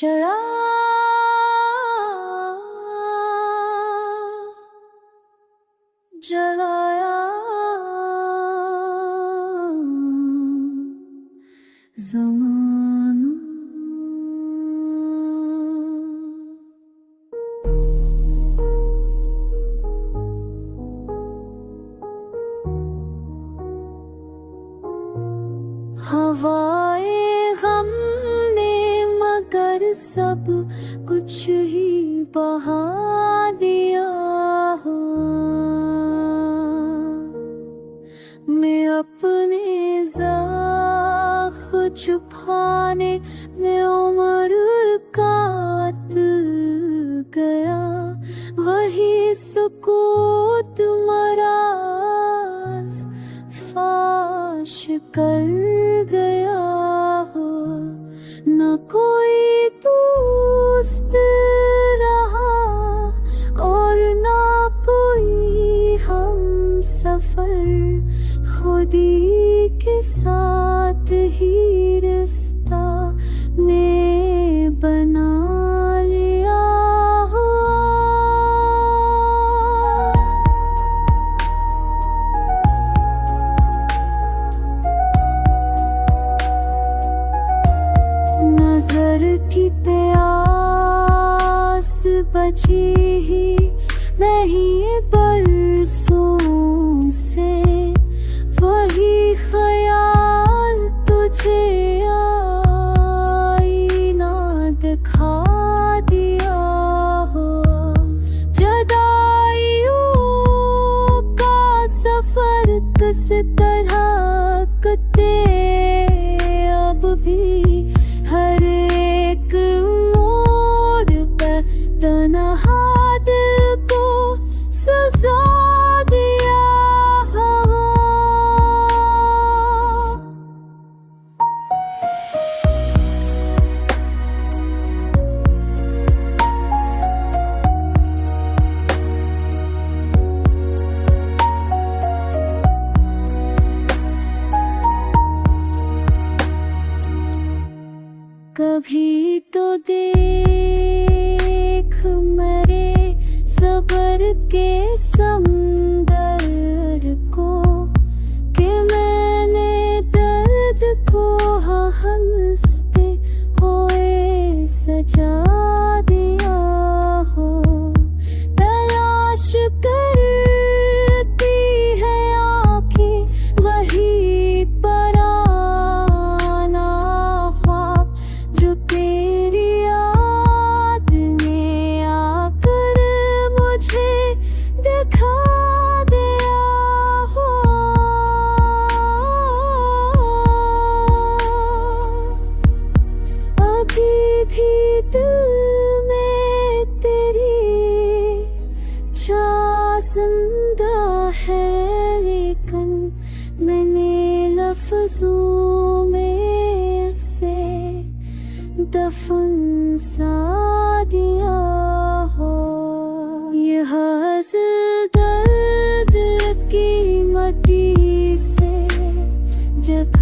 शरा जलाया ज़माना। हवाए गम ने मगर सब कुछ ही बहा दिया हो। मैं अपने ज़ख्म छुपाने में उम्र काट गया, वही सुकूत मराज फाश कर गया हो। न कोई दोस्त रहा और न कोई हम सफर, खुदी के साथ ही रिश्ता ने बना लिया हो। नजर की प्यास बची ही नहीं बरसों से, वही ख्याल तुझे आईना दिखा दिया हो। जुदाइयों का सफर किस तरह कटे अब भी, हर एक मोड़ पर तन्हा दिल को सजा दिया हो। कभी तो देख मेरे सबर के समंदर को, कि मैंने दर्द को हंसते हुए सजा दिया हो। तलाश करती है आँखें वही पराना ख्वाब, जो तेरी याद ने आकर मुझे दिखा दिया हो। अभी भी दिल में तेरी छाया जिंदा है, लेकिन मैंने लफ्जों में से दफन सा दिया हो। यह दर्द की मती से जगह